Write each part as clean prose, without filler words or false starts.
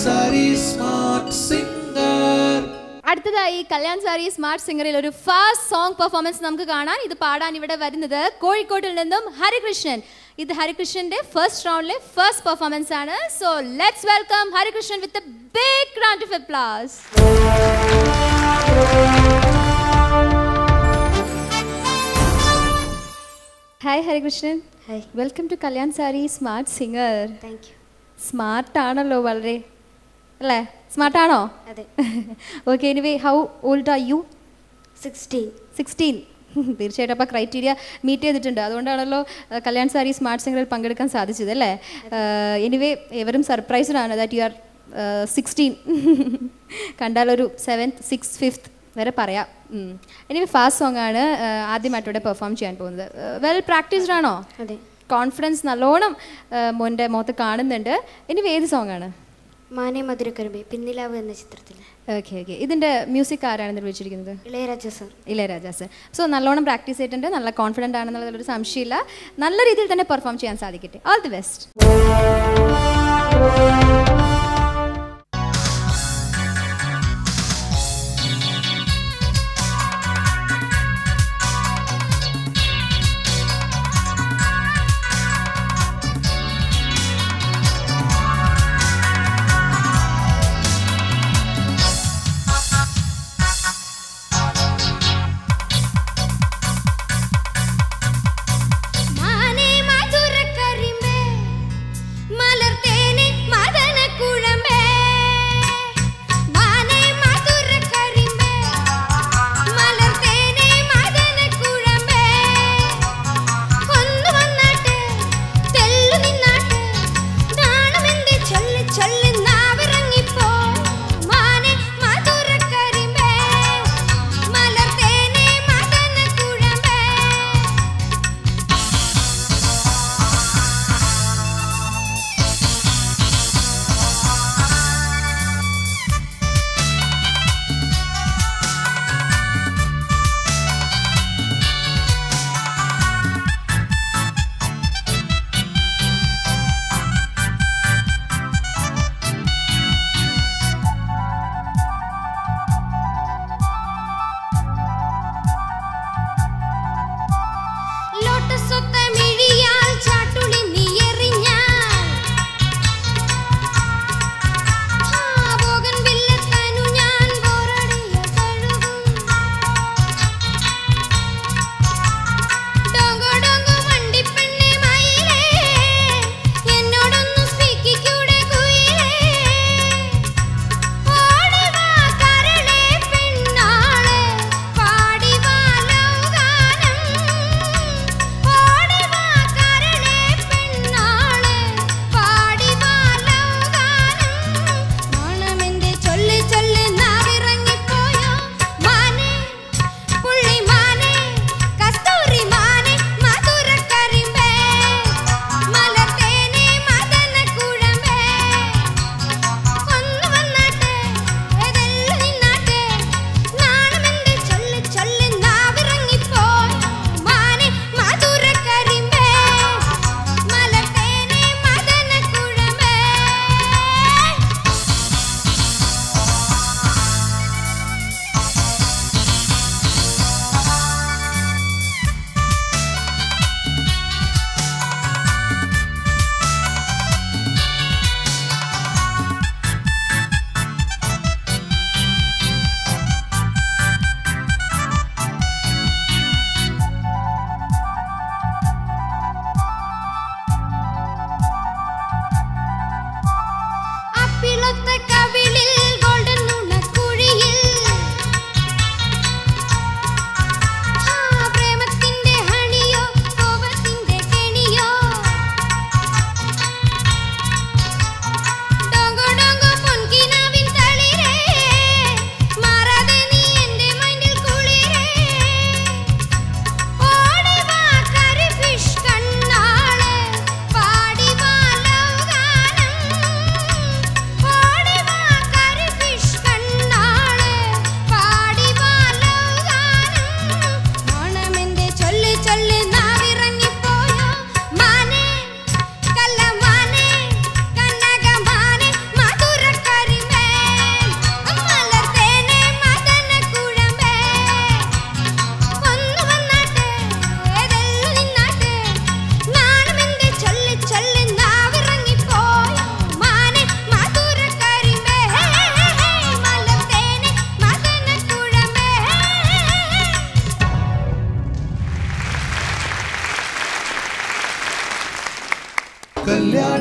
Sari Smart Singer. അടുത്തതായി Kalyan sari smart സിംഗറിൽ ഒരു fast song performance നമുക്ക് കാണാൻ. ഇത് പാടാൻ ഇവിടെ വരുന്നത് കോഴിക്കോട്ടിൽ നിന്നും ഹരികൃഷ്ണൻ. ഇത് ഹരികൃഷ്ണന്റെ ഫസ്റ്റ് റൗണ്ടിലെ ഫസ്റ്റ് പെർഫോമൻസ് ആണ്. So let's welcome Harikrishnan with a big round of applause. Hi Harikrishnan. Hi. Welcome to Kalyan sari smart singer. Thank you. Smart ആണല്ലോ വളരെ, അല്ലേ? സ്മാർട്ട് ആണോ? അതെ. Okay, anyway how old are you? 16. തീർച്ചയായിട്ടും അപ്പോൾ ക്രൈറ്റീരിയ മീറ്റ് ചെയ്തിട്ടുണ്ട്. അതുകൊണ്ടാണല്ലോ കല്യാൺ സാരി സ്മാർട്ട് സിംഗറിൽ പങ്കെടുക്കാൻ സാധിച്ചത്, അല്ലേ? എനിവേ എവരും സർപ്രൈസ്ഡ് ആണ് that you are 16. കണ്ടാലൊരു 7th 6th 5th വരെ പറയാം. എനിവേ ഫാസ്റ്റ് സോങ് ആണ് ആദ്യമായിട്ടൂടെ പെർഫോം ചെയ്യാൻ പോകുന്നത്. വെൽ പ്രാക്ടീസ്ഡ് ആണോ? അതെ. കോൺഫിഡൻസ് നല്ലോണം മോൻ്റെ മുഖത്ത് കാണുന്നുണ്ട്. എനിവേ ഏത് സോങ് ആണ്? മാനേ മധുരക്കരമ്പേ പിന്നിലാവ് എന്ന ചിത്രത്തിൽ. Okay okay. ഇതിൻ്റെ മ്യൂസിക് ആരാണ് നിർവഹിച്ചിരിക്കുന്നത്? Ilaiyaraaja sir. Ilaiyaraaja sir. So നല്ലോണം പ്രാക്ടീസ് ചെയ്തിട്ടുണ്ട്, നല്ല കോൺഫിഡൻ്റ് ആണെന്നുള്ളതൊരു സംശയമില്ല. നല്ല രീതിയിൽ തന്നെ പെർഫോം ചെയ്യാൻ സാധിക്കട്ടെ. All the best. മാനേ മധുരക്കരിമ്പേ മലർത്തേനെ മദന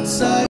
dance.